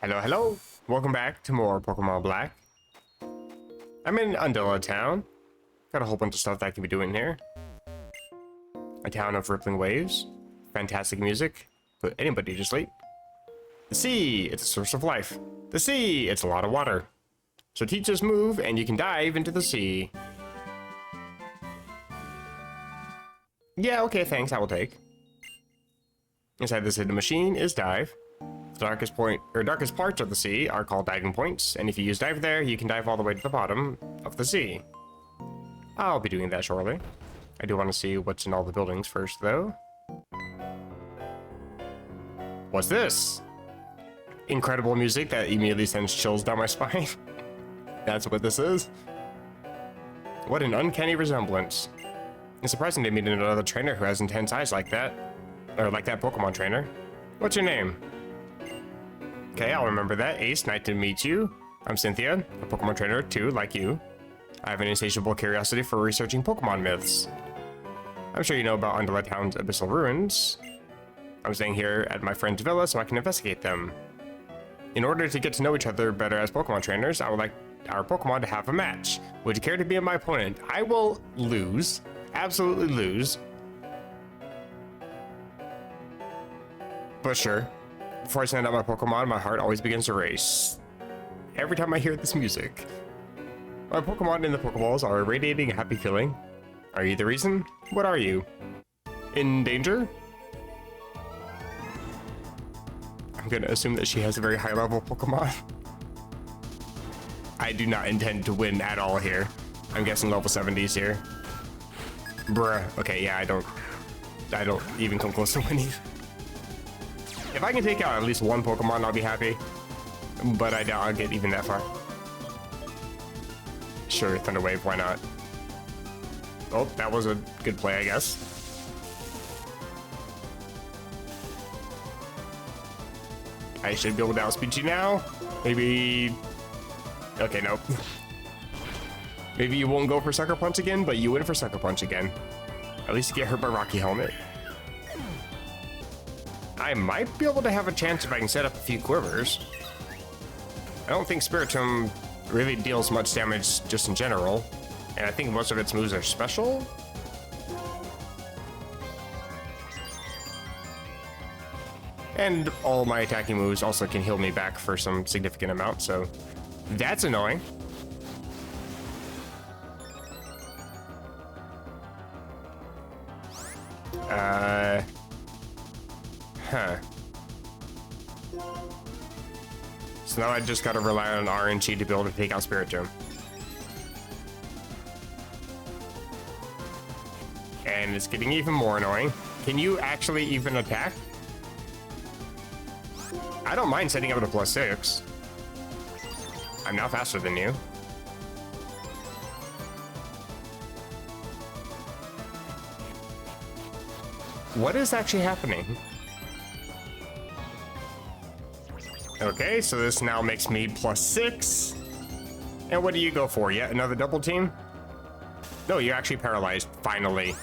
Hello, hello. Welcome back to more Pokemon Black. I'm in Undella Town. Got a whole bunch of stuff that I can be doing here. A town of rippling waves. Fantastic music. Put anybody to sleep. The sea, it's a source of life. The sea, it's a lot of water. So teach us move and you can dive into the sea. Yeah, okay, thanks, I will take. Inside this hidden machine is dive. The darkest parts of the sea are called diving points, and if you use dive there, you can dive all the way to the bottom of the sea. I'll be doing that shortly. I do want to see what's in all the buildings first, though. What's this? Incredible music that immediately sends chills down my spine. That's what this is. What an uncanny resemblance. It's surprising to meet another trainer who has intense eyes like that. Or like that Pokemon trainer. What's your name? Okay, I'll remember that. Ace, nice to meet you. I'm Cynthia, a Pokemon trainer too, like you. I have an insatiable curiosity for researching Pokemon myths. I'm sure you know about Undella Town's Abyssal ruins. I'm staying here at my friend's villa so I can investigate them. In order to get to know each other better as Pokemon trainers, I would like our Pokemon to have a match. Would you care to be my opponent? I will lose. Absolutely lose. But sure. Before I send out my Pokemon, my heart always begins to race. Every time I hear this music. My Pokemon in the Pokeballs are radiating a happy feeling. Are you the reason? What are you? In danger? I'm gonna assume that she has a very high level Pokemon. I do not intend to win at all here. I'm guessing level 70s here. Bruh. Okay, yeah, I don't even come close to winning. If I can take out at least one Pokemon, I'll be happy. But I doubt I'll get even that far. Sure, Thunder Wave, why not? Oh, that was a good play, I guess. I should be able to outspeed you now. Maybe... Okay, nope. Maybe you won't go for Sucker Punch again, but you win for Sucker Punch again. At least you get hurt by Rocky Helmet. I might be able to have a chance if I can set up a few quivers. I don't think Spiritomb really deals much damage just in general, and I think most of its moves are special. And all my attacking moves also can heal me back for some significant amount, so that's annoying. Huh. So now I just gotta rely on RNG to be able to take out Spiritomb. And it's getting even more annoying. Can you actually even attack? I don't mind setting up to +6. I'm now faster than you. What is actually happening? Okay, so this now makes me +6. And what do you go for? Yet another double team? No, you're actually paralyzed, finally.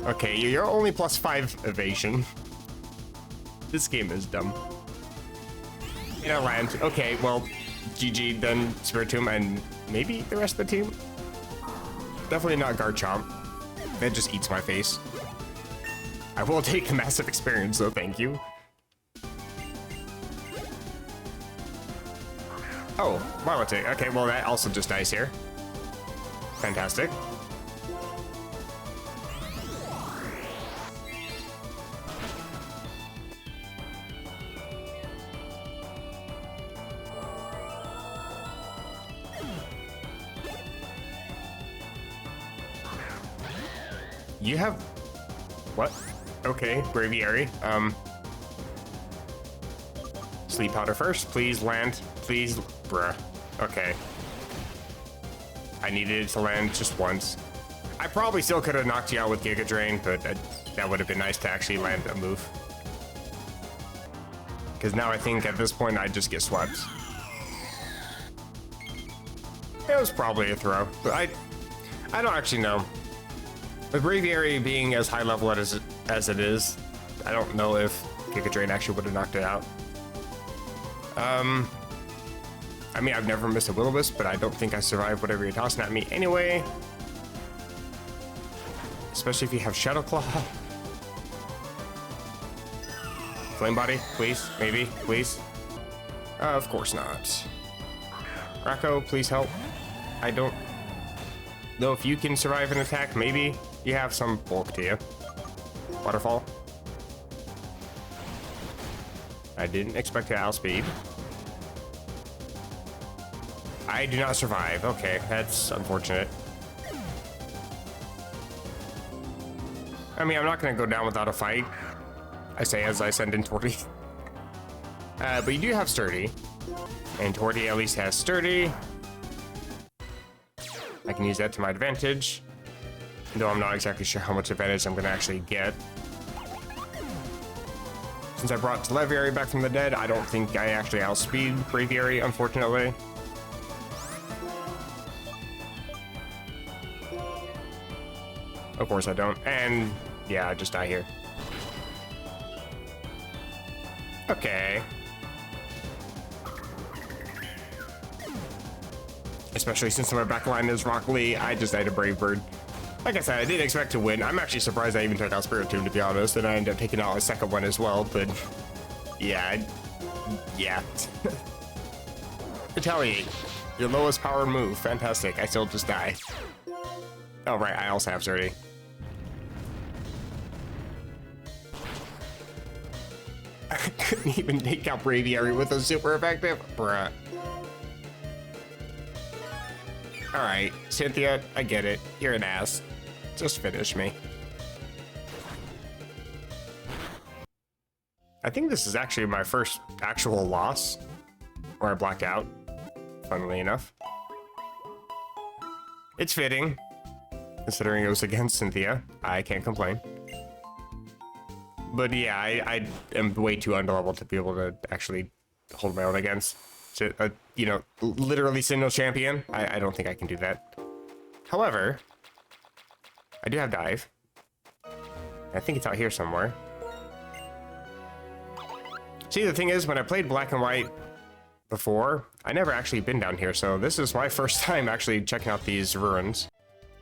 Okay, you're only +5 evasion. This game is dumb. In our land. Okay, well, GG, then Spiritomb, and maybe the rest of the team? Definitely not Garchomp. That just eats my face. I will take massive experience, though, thank you. Oh, Milotic. Okay, well, that also just dies here. Fantastic. You have... What? Okay, Braviary. Sleep powder first, please land, please, bruh. Okay. I needed it to land just once. I probably still could have knocked you out with Giga Drain, but that would have been nice to actually land a move. Because now I think at this point I'd just get swept. It was probably a throw, but I don't actually know. With Braviary being as high level as it is, I don't know if Giga Drain actually would have knocked it out. I mean, I've never missed a will-o-wisp, but I don't think I survived whatever you're tossing at me anyway. Especially if you have Shadow Claw. Flame Body, please, maybe, please. Of course not. Racco, please help. I don't know if you can survive an attack. Maybe you have some bulk to you. Waterfall. I didn't expect to outspeed. I do not survive. Okay, that's unfortunate. I mean, I'm not gonna go down without a fight. I say as I send in Torty. But you do have Sturdy. And Torty at least has Sturdy. I can use that to my advantage. Though I'm not exactly sure how much advantage I'm gonna actually get. Since I brought Televiary back from the dead, I don't think I actually outspeed Braviary, unfortunately. Of course I don't. And yeah, I just die here. Okay. Especially since my backline is Rock Lee, I just died a Brave Bird. Like I said, I didn't expect to win. I'm actually surprised I even took out Spirit Tomb, to be honest, and I ended up taking out a second one as well, but yeah. Retaliate. Your lowest power move. Fantastic. I still just die. Oh, right. I also have Sturdy. I couldn't even take out Braviary with a super effective. Bruh. Alright, Cynthia, I get it. You're an ass. Just finish me. I think this is actually my first actual loss where I blacked out, funnily enough. It's fitting, considering it was against Cynthia. I can't complain. But yeah, I am way too underleveled to be able to actually hold my own against, you know, literally single champion. I don't think I can do that. However, I do have dive. I think it's out here somewhere. See, the thing is, when I played Black and White before, I never actually been down here, so this is my first time actually checking out these ruins.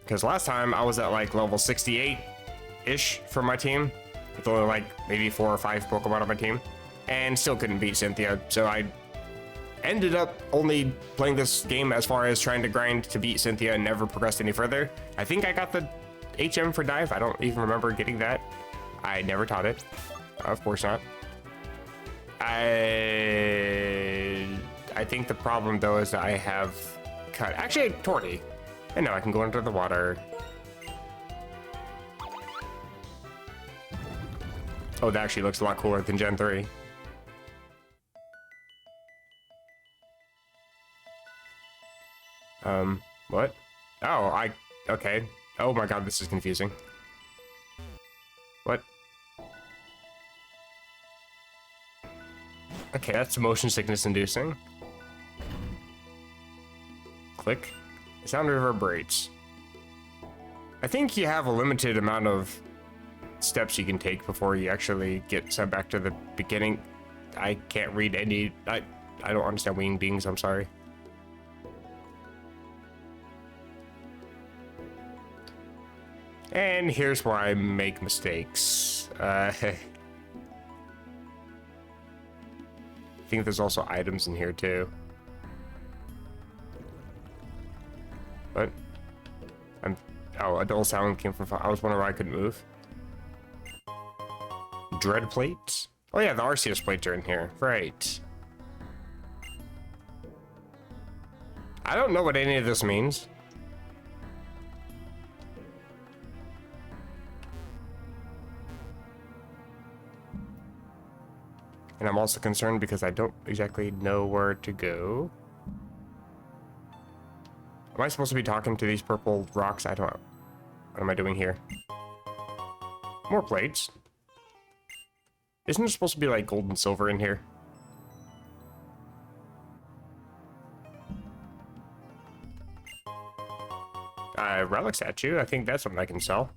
Because last time I was at like level 68-ish for my team, with only like maybe 4 or 5 Pokemon on my team, and still couldn't beat Cynthia, so I ended up only playing this game as far as trying to grind to beat Cynthia and never progressed any further. I think I got the HM for dive. I don't even remember getting that. I never taught it. Of course not. I think the problem though is that I have cut. Actually, Torty. And now I can go under the water. Oh, that actually looks a lot cooler than Gen 3. What? Oh, okay. Oh my god, this is confusing. What? Okay, that's motion sickness inducing. Click. The sound reverberates. I think you have a limited amount of steps you can take before you actually get sent back to the beginning. I can't read any. I don't understand winged beings, I'm sorry. And here's where I make mistakes. I think there's also items in here too. But oh, a dull sound came from. I was wondering why I couldn't move. Dread plates? Oh yeah, the Arceus plates are in here. Right. I don't know what any of this means. And I'm also concerned because I don't exactly know where to go. Am I supposed to be talking to these purple rocks? I don't know. What am I doing here? More plates. Isn't there supposed to be like gold and silver in here? Relic statue. I think that's something I can sell.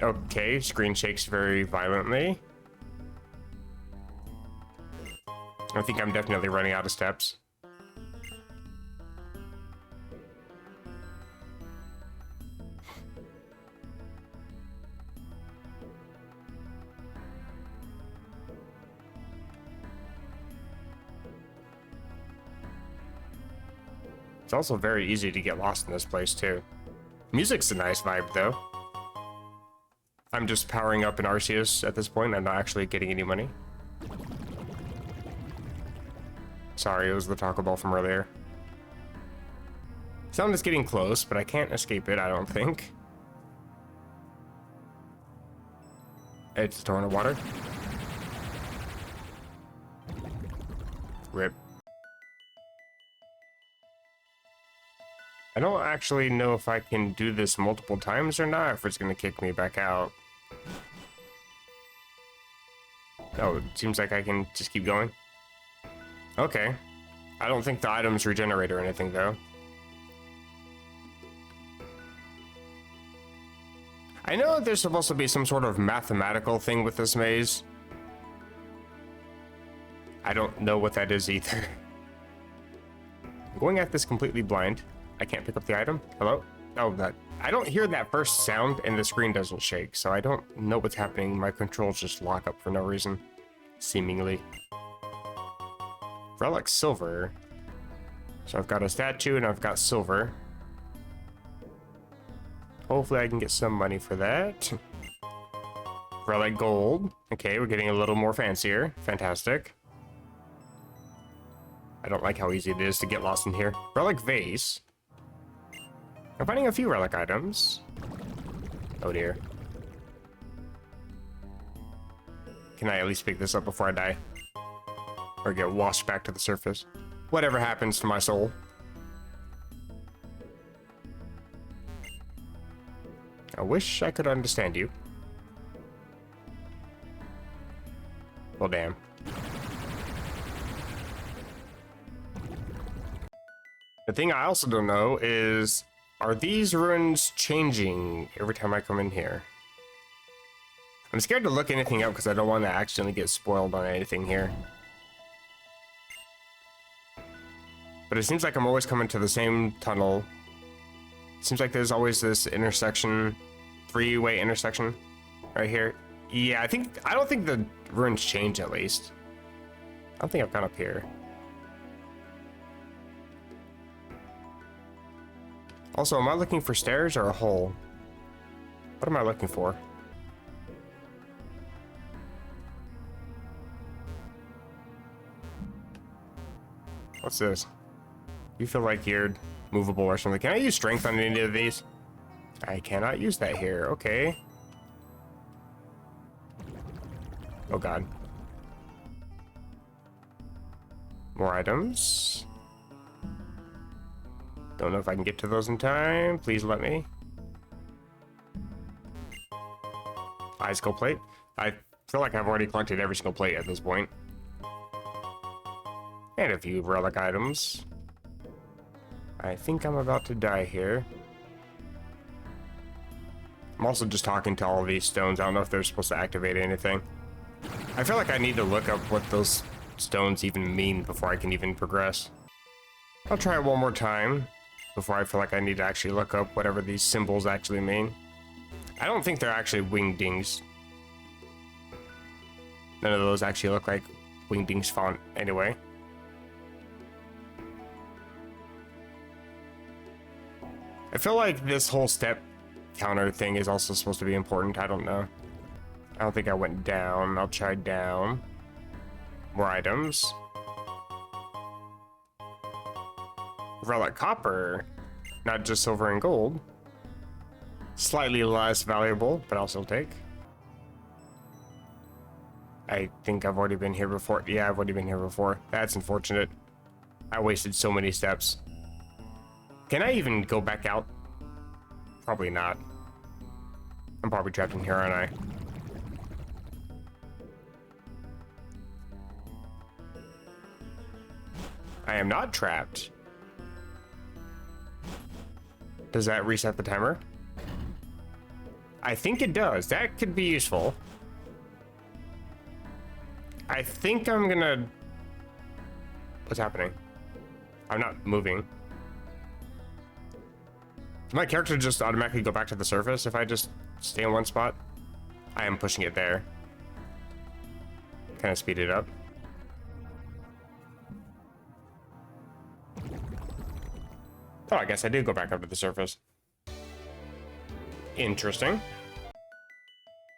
Okay, screen shakes very violently. I think I'm definitely running out of steps. It's also very easy to get lost in this place, too. Music's a nice vibe, though. I'm just powering up an Arceus at this point. I'm not actually getting any money. Sorry, it was the Taco Bell from earlier. Sound is getting close, but I can't escape it, I don't think. It's a torrent of water. Rip. I don't actually know if I can do this multiple times or not, if it's going to kick me back out. Oh, it seems like I can just keep going. Okay. I don't think the items regenerate or anything, though. I know there's supposed to be some sort of mathematical thing with this maze. I don't know what that is either. I'm going at this completely blind. I can't pick up the item. Hello? Oh, that. I don't hear that first sound and the screen doesn't shake, so I don't know what's happening. My controls just lock up for no reason. Seemingly. Relic silver. So I've got a statue and I've got silver. Hopefully I can get some money for that. Relic gold. Okay, we're getting a little more fancier. Fantastic. I don't like how easy it is to get lost in here. Relic vase. I'm finding a few relic items. Oh dear. Can I at least pick this up before I die? Or get washed back to the surface? Whatever happens to my soul. I wish I could understand you. Well, damn. The thing I also don't know is, are these ruins changing every time I come in here? I'm scared to look anything up because I don't want to accidentally get spoiled on anything here. But it seems like I'm always coming to the same tunnel. It seems like there's always this intersection, three-way intersection right here. Yeah, I don't think the ruins change at least. I don't think I've gone up here. Also, am I looking for stairs or a hole? What am I looking for? What's this? You feel like you're movable or something. Can I use strength on any of these? I cannot use that here. Okay. Oh god. More items. Don't know if I can get to those in time. Please let me. Icicle plate. I feel like I've already collected every single plate at this point. And a few relic items. I think I'm about to die here. I'm also just talking to all of these stones. I don't know if they're supposed to activate anything. I feel like I need to look up what those stones even mean before I can even progress. I'll try it one more time before I feel like I need to actually look up whatever these symbols actually mean. I don't think they're actually wingdings. None of those actually look like wingdings font anyway. I feel like this whole step counter thing is also supposed to be important. I don't know. I don't think I went down. I'll try down. More items. Relic copper. Not just silver and gold. Slightly less valuable, but I'll still take. I think I've already been here before. Yeah, I've already been here before. That's unfortunate. I wasted so many steps. Can I even go back out? Probably not. I'm probably trapped in here, aren't I? I am not trapped. Does that reset the timer? I think it does. That could be useful. I think I'm gonna... What's happening? I'm not moving. Does my character just automatically go back to the surface if I just stay in one spot? I am pushing it there. Kind of speed it up. Oh, I guess I did go back up to the surface. Interesting.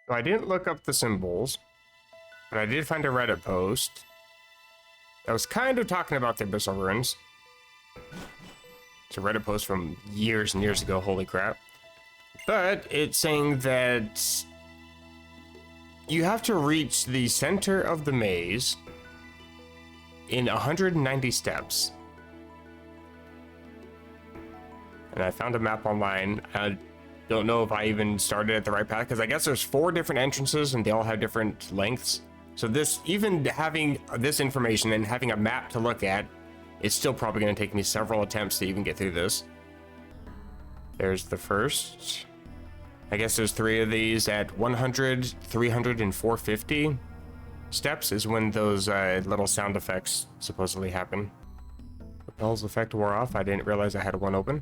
So I didn't look up the symbols, but I did find a Reddit post that was kind of talking about the Abyssal runes. It's a Reddit post from years and years ago, holy crap. But it's saying that you have to reach the center of the maze in 190 steps. And I found a map online. I don't know if I even started at the right path, because I guess there's 4 different entrances and they all have different lengths. So this, even having this information and having a map to look at, it's still probably going to take me several attempts to even get through this. There's the first. I guess there's 3 of these at 100, 300, and 450 steps is when those little sound effects supposedly happen. The Bell's effect wore off. I didn't realize I had one open.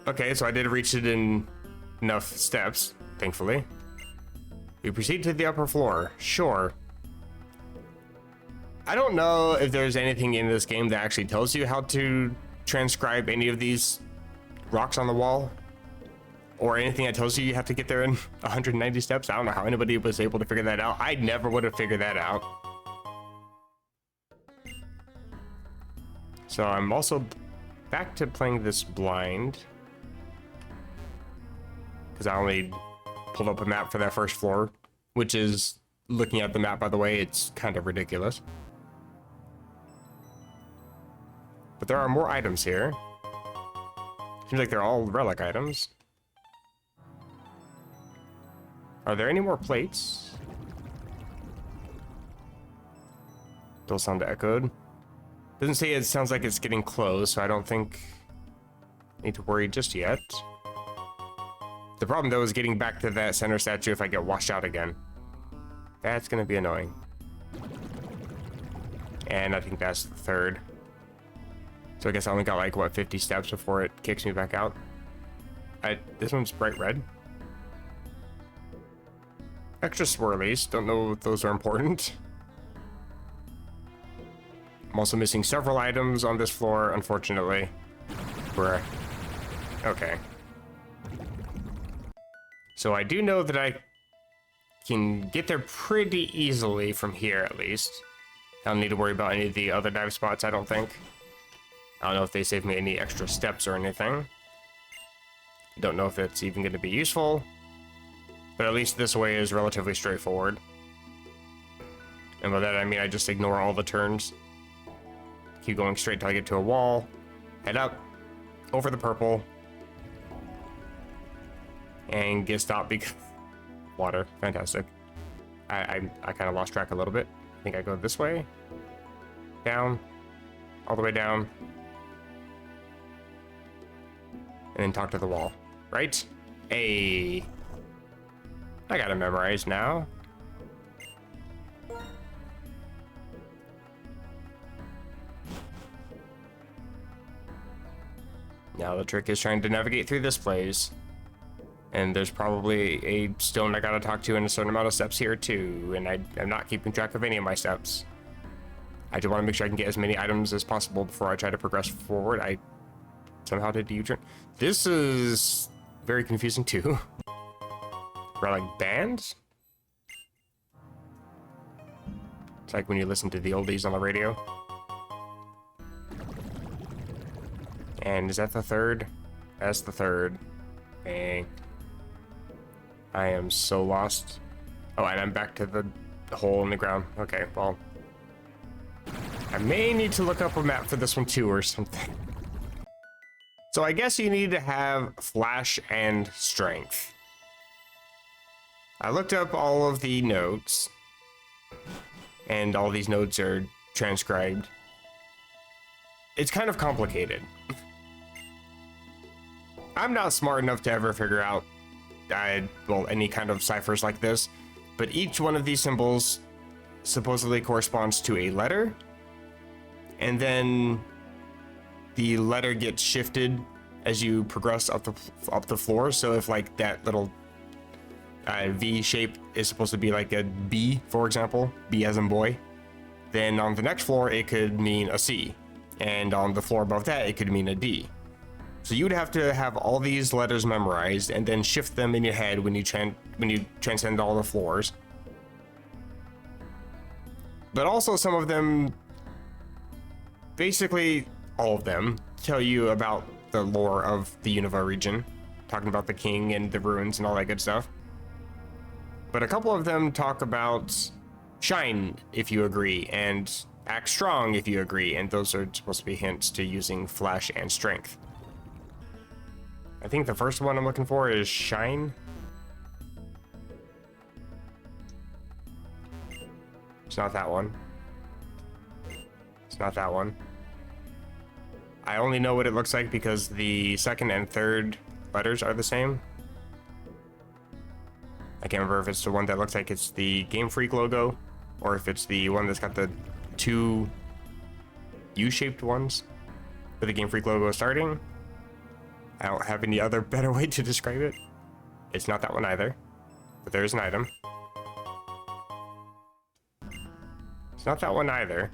Okay, so I did reach it in enough steps, thankfully. We proceed to the upper floor. Sure. I don't know if there's anything in this game that actually tells you how to transcribe any of these rocks on the wall, or anything that tells you you have to get there in 190 steps. I don't know how anybody was able to figure that out. I never would have figured that out. So I'm also back to playing this blind, because I only pulled up a map for that first floor, which is, looking at the map, by the way, it's kind of ridiculous. But there are more items here. Seems like they're all relic items. Are there any more plates? Still sound echoed. Doesn't say it sounds like it's getting close, so I don't think I need to worry just yet. The problem, though, is getting back to that center statue if I get washed out again. That's gonna be annoying. And I think that's the third. So I guess I only got like, what, 50 steps before it kicks me back out. This one's bright red. Extra swirlies. Don't know if those are important. I'm also missing several items on this floor, unfortunately. Okay. So I do know that I can get there pretty easily from here, at least. I don't need to worry about any of the other dive spots, I don't think. I don't know if they save me any extra steps or anything. Don't know if it's even going to be useful. But at least this way is relatively straightforward. And by that I mean I just ignore all the turns. Keep going straight till I get to a wall. Head up. Over the purple. And get stopped because... water. Fantastic. I kind of lost track a little bit. I think I go this way. Down. All the way down. And then talk to the wall. Right? Hey. I got it memorized now. Now the trick is trying to navigate through this place. And there's probably a stone I gotta talk to in a certain amount of steps here too. And I'm not keeping track of any of my steps. I just want to make sure I can get as many items as possible before I try to progress forward. I somehow did the U-turn. This is very confusing too. Relic bands? It's like when you listen to the oldies on the radio. And is that the third? That's the third. Dang. I am so lost. Oh, and I'm back to the hole in the ground. Okay, well. I may need to look up a map for this one too or something. So I guess you need to have flash and strength. I looked up all of the notes. And all these notes are transcribed. It's kind of complicated. I'm not smart enough to ever figure out, well, any kind of ciphers like this, but each one of these symbols supposedly corresponds to a letter, and then the letter gets shifted as you progress up the floor. So if like that little V shape is supposed to be like a B, for example, B as in boy, then on the next floor it could mean a C, and on the floor above that it could mean a D. So you'd have to have all these letters memorized and then shift them in your head when you transcend all the floors. But also some of them, basically all of them, tell you about the lore of the Unova region, talking about the king and the ruins and all that good stuff. But a couple of them talk about shine if you agree, and act strong if you agree, and those are supposed to be hints to using flash and strength. I think the first one I'm looking for is shine. It's not that one. It's not that one. I only know what it looks like because the second and third letters are the same. I can't remember if it's the one that looks like it's the Game Freak logo, or if it's the one that's got the two U-shaped ones with the Game Freak logo starting. I don't have any other better way to describe it. It's not that one either, but there is an item. It's not that one either.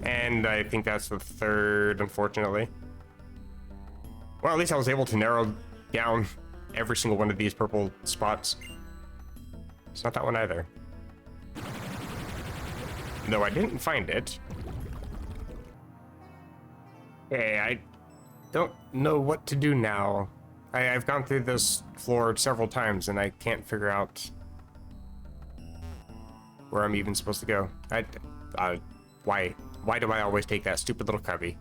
And I think that's the third, unfortunately. Well, at least I was able to narrow down every single one of these purple spots. It's not that one either. No, I didn't find it. Hey, I don't know what to do now. I've gone through this floor several times and I can't figure out where I'm even supposed to go. Why do I always take that stupid little cubby?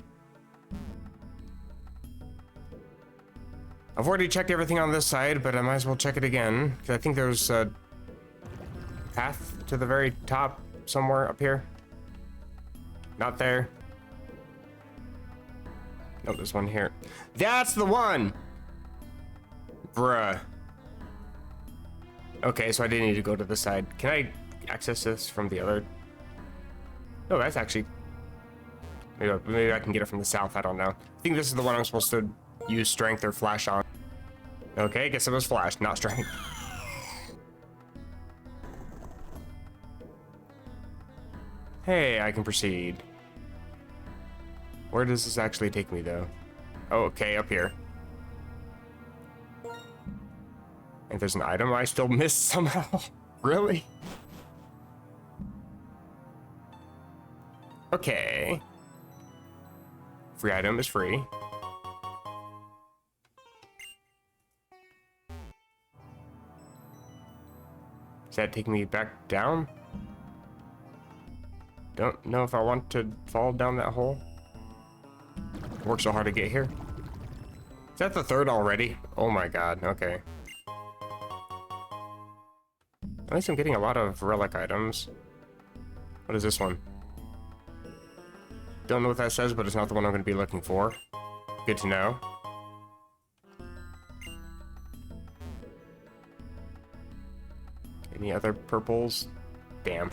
I've already checked everything on this side, but I might as well check it again, because I think there's a path to the very top somewhere up here. Not there. No, there's one here. That's the one! Bruh. Okay, so I didn't need to go to the side. Can I access this from the other? No, that's actually... Maybe I can get it from the south, I don't know. I think this is the one I'm supposed to use strength or flash on. Okay, guess it was flash, not strength. Hey, I can proceed. Where does this actually take me, though? Oh, okay, up here. And there's an item I still missed somehow. Really? Okay. Free item is free. Does that take me back down? Don't know if I want to fall down that hole. Worked so hard to get here. Is that the third already? Oh my god, okay. At least I'm getting a lot of relic items. What is this one? Don't know what that says, but it's not the one I'm going to be looking for. Good to know. Any other purples? Damn.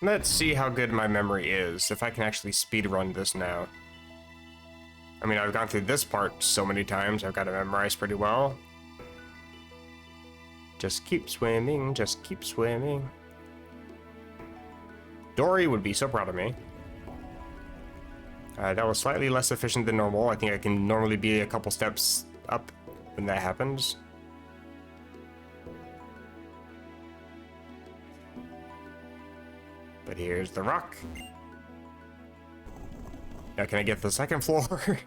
Let's see how good my memory is, if I can actually speedrun this now. I mean, I've gone through this part so many times, I've got it memorized pretty well. Just keep swimming, just keep swimming. Dory would be so proud of me. That was slightly less efficient than normal. I think I can normally be a couple steps up when that happens. But here's the rock. Now can I get the second floor?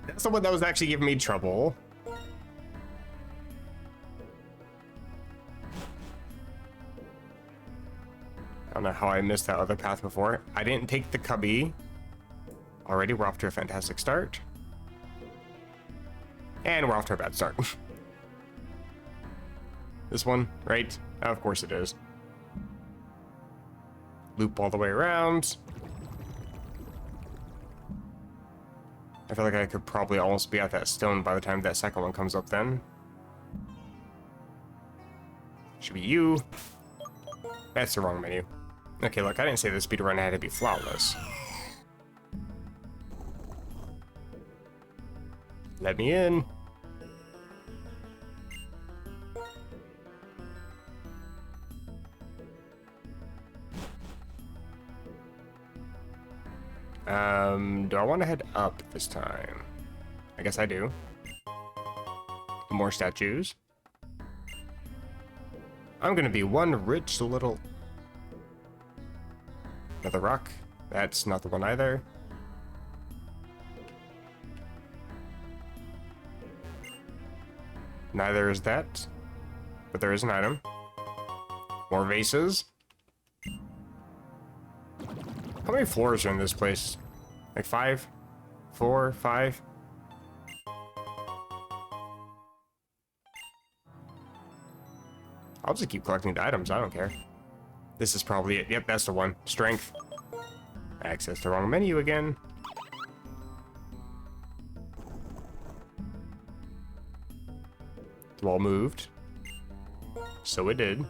That's the one that was actually giving me trouble. I don't know how I missed that other path before. I didn't take the cubby. Already, we're off to a fantastic start. And we're off to a bad start. This one, right? Of course it is. loop all the way around. I feel like I could probably almost be at that stone by the time that second one comes up then. Should be you. That's the wrong menu. Okay, look, I didn't say the speedrun had to be flawless. Let me in. Do I want to head up this time? I guess I do. More statues. I'm gonna be one rich little... Another rock. That's not the one either. Neither is that. But there is an item. More vases. How many floors are in this place? Like 5? 4? 5? I'll just keep collecting the items, I don't care. This is probably it. Yep, that's the one. Strength. Access the wrong menu again. The wall moved. So it did.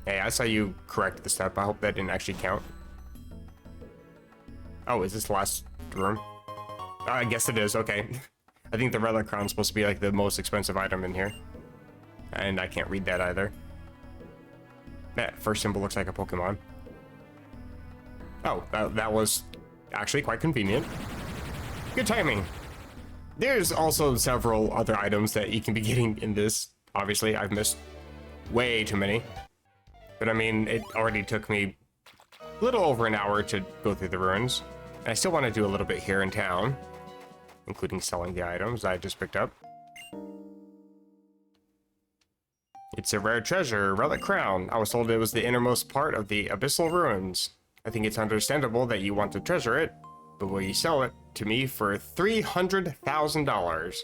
Hey, I saw you correct the step. I hope that didn't actually count. Oh, is this the last room? I guess it is, okay. I think the relic crown is supposed to be like the most expensive item in here. And I can't read that either. That first symbol looks like a Pokemon. Oh, that was actually quite convenient. Good timing. There's also several other items that you can be getting in this. Obviously, I've missed way too many. But I mean, it already took me a little over an hour to go through the ruins. And I still want to do a little bit here in town, including selling the items I just picked up. It's a rare treasure, relic crown. I was told it was the innermost part of the Abyssal ruins. I think it's understandable that you want to treasure it, but will you sell it to me for $300,000?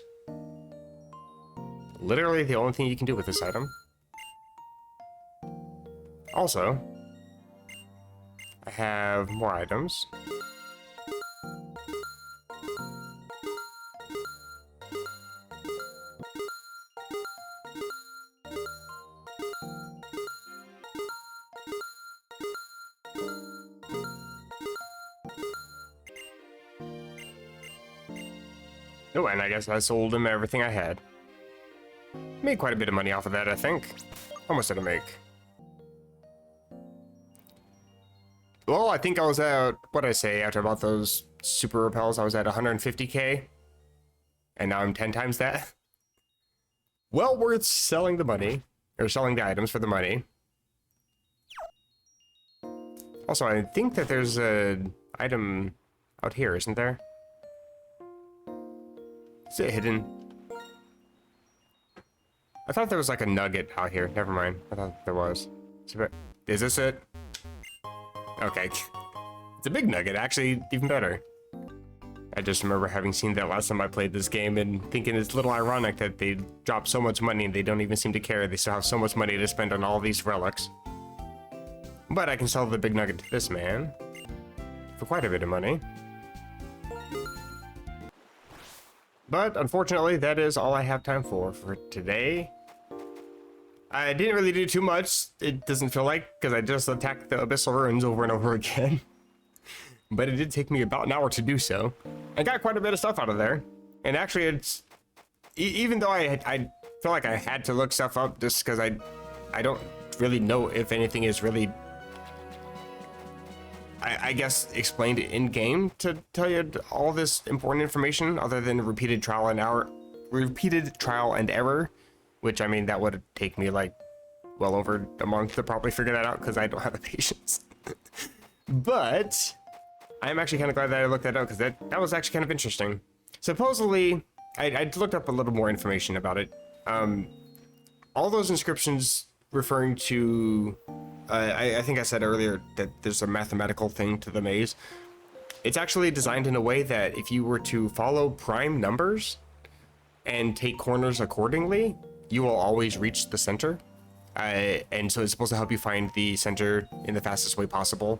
Literally the only thing you can do with this item. Also, I have more items. Oh, and I guess I sold him everything I had. Made quite a bit of money off of that, I think. How much did I make? Well, I think I was at, what'd I say, after I bought those super repels, I was at 150k. And now I'm 10 times that. Well worth selling the money, or selling the items for the money. Also, I think that there's an item out here, isn't there? Is it hidden? I thought there was like a nugget out here. Never mind. I thought there was. Is this it? Okay. It's a big nugget, actually, even better. I just remember having seen that last time I played this game and thinking it's a little ironic that they drop so much money and they don't even seem to care. They still have so much money to spend on all these relics. But I can sell the big nugget to this man for quite a bit of money. But unfortunately, that is all I have time for today. I didn't really do too much, it doesn't feel like, because I just attacked the Abyssal ruins over and over again. But it did take me about an hour to do so. I got quite a bit of stuff out of there. And actually, it's... even though I feel like I had to look stuff up just because I don't really know if anything is really... I guess explained in-game to tell you all this important information other than repeated trial and error, which, I mean, that would take me like well over a month to probably figure that out because I don't have the patience. But I'm actually kind of glad that I looked that up because that was actually kind of interesting. Supposedly, I looked up a little more information about it. All those inscriptions referring to I think I said earlier that there's a mathematical thing to the maze. It's actually designed in a way that if you were to follow prime numbers and take corners accordingly, you will always reach the center. And so it's supposed to help you find the center in the fastest way possible,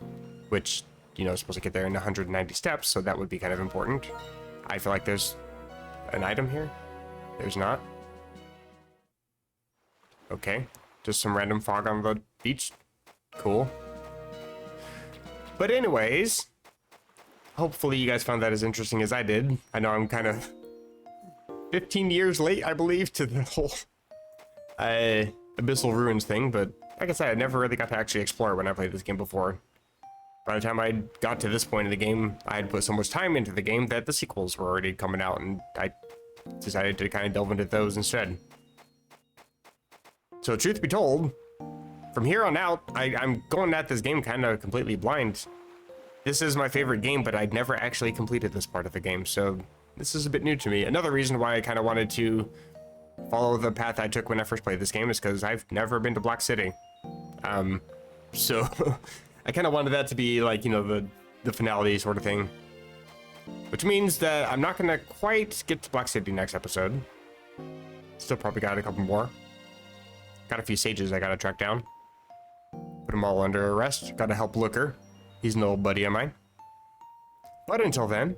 which, you know, is supposed to get there in 190 steps, so that would be kind of important. I feel like there's an item here. There's not. Okay, just some random fog on the beach. Cool. But anyways, hopefully you guys found that as interesting as I did. I know I'm kind of 15 years late, I believe, to the whole Abyssal Ruins thing, but like I said, I never really got to actually explore when I played this game before. By the time I got to this point in the game, I had put so much time into the game that the sequels were already coming out, and I decided to kind of delve into those instead. So truth be told, from here on out, I'm going at this game kind of completely blind. This is my favorite game, but I'd never actually completed this part of the game, so this is a bit new to me. Another reason why I kind of wanted to follow the path I took when I first played this game is because I've never been to Black City. So I kind of wanted that to be like, you know, the finality sort of thing. Which means that I'm not going to quite get to Black City next episode. Still probably got a couple more. Got a few sages I gotta track down. Put them all under arrest. Gotta help Looker. He's an old buddy of mine. But until then,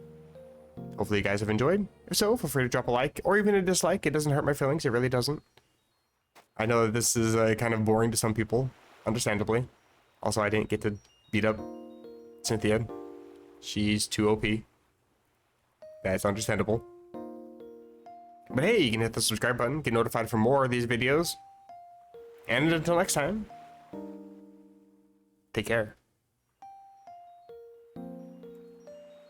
hopefully you guys have enjoyed. If so, feel free to drop a like or even a dislike. It doesn't hurt my feelings. It really doesn't. I know that this is kind of boring to some people, understandably. Also, I didn't get to beat up Cynthia. She's too OP. That's understandable. But hey, you can hit the subscribe button, get notified for more of these videos. And until next time, take care.